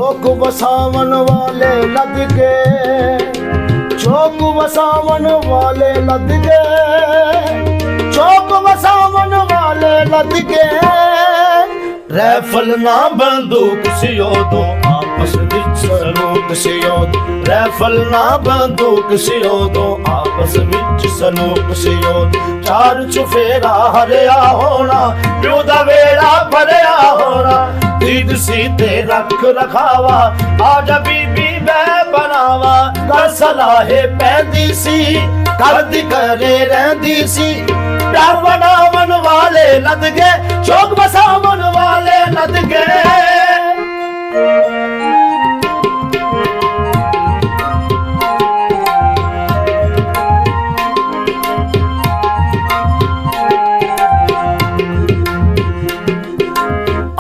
चौक बसावन वाले लद के, चौक बसावन वाले लद के, चौक बसावन वाले लद के। रैफल ना बंदूक सियो दो आपस विच सलूक सियो दो, रैफल ना बंदूक सियो दो आपस विच सलूक सियो दो। चार चुफेरा हरिया होना, प्यो दा वेड़ा भरिया होना, दीद सीते रख रखावा, आजा बीबी मैं बनावा। कर सलाहे पैंदी सी, करदी करे रहंदी सी, प्यार बनावन वाले लद गए, चौक बसावन वाले लद गए।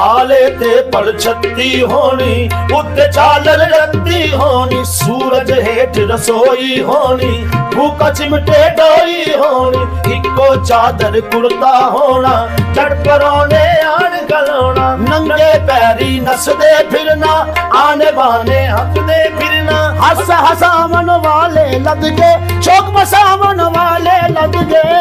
आले ते पड़छत्ती होनी, उत्ते चादर रत्ती होनी, सूरज हेठ रसोई होनी, भूखा चिमटे डोई होनी, इको चादर कुर्ता होना, चढ़ परोने आन गलोना, नंगे पैरी नसदे फिरना, आने बाने हंसदे फिरना। हंस हसावन वाले लद गए, चौक बसावन वाले लद गए।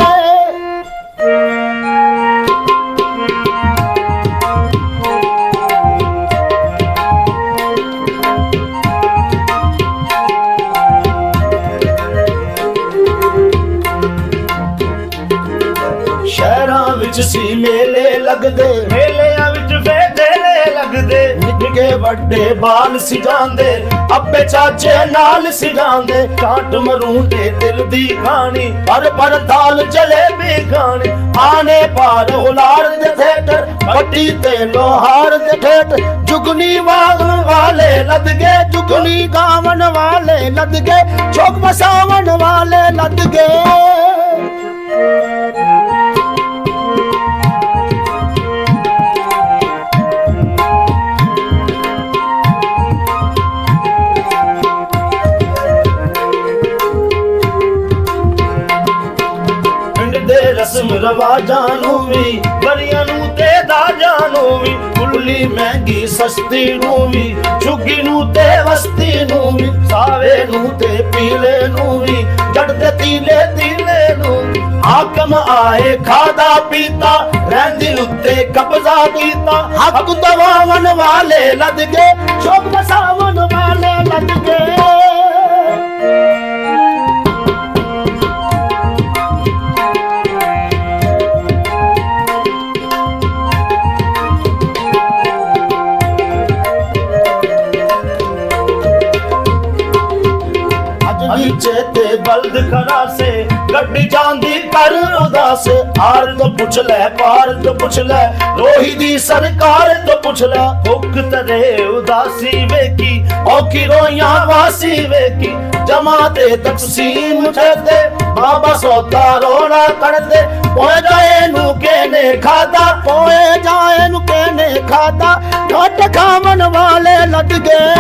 शहरां विच सी मेले लगदे, मेलियां विच वेले लगदे, निक्के वड्डे बाल सिजांदे, अब्बे चाचे नाल सिजांदे, काट मरूंदे दिल दी कहानी, पर दाल जलेबी खानी। आने पार हुलार दे थिएटर, पट्टी ते लोहार दे ठेठ, जुगनी वागन वाले लद गए, जुगनी गावन वाले लद गए, चौक बसावन वाले लद गए। रस्म रवाजां नूं वी, वरियां नूं ते दाजां नूं वी, कुल्ली महंगी सस्ती नूं वी, झुग्गी नूं ते वस्ती नूं वी, सावे नूं ते पीले नूं वी, जट ते तीले तीले नूं। हाकम आए खादा पीता, रैंदी उत्ते कब्जा कीता, हक दवावन वाले लद गए, चौक बसावन वाले लद गए। चेते बल्द खरा से गड्डी जांदी कर उदास, आर तो पुछ ले पार तो पुछ ले, रोही दी सरकार तो पुछ ले। हुक तरे उदासी वेकी, औखी रोइयां वासी वेकी, जमाते तकसीम छदे, बाबा सौदा रोना कर दे। पोए जाए नू केने खादा, पोए जाए नू केने खादा, घट खावन वाले लद गए।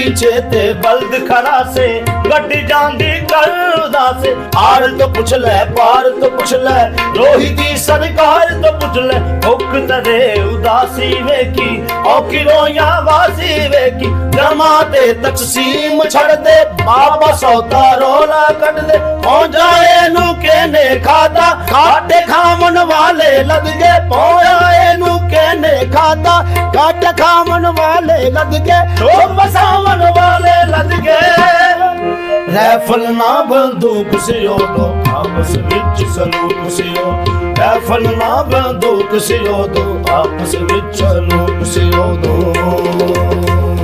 चेते बल्द खरा से गड्डी जांदी कर उदास, आर तो पुछ ले पार तो पुछ ले, रोही दी सरकार तो पुछ ले। हुक तरे उदासी वेकी, औखी रोइयां वासी वेकी, जमाते तकसीम छड़ दे, बाबा सौदा रोला कट दे। हो जाए नू केने खादा, काटे खावन वाले लद गए, पोया नू केने खादा, काटे खावन वाले लद गए, चौक बसावन वाले लद गए। रैफल ना बंदूक सियो दो आपस विच सलूक सियो, रैफल ना बंदूक सियो दो आपस विच सलूक सियो दो।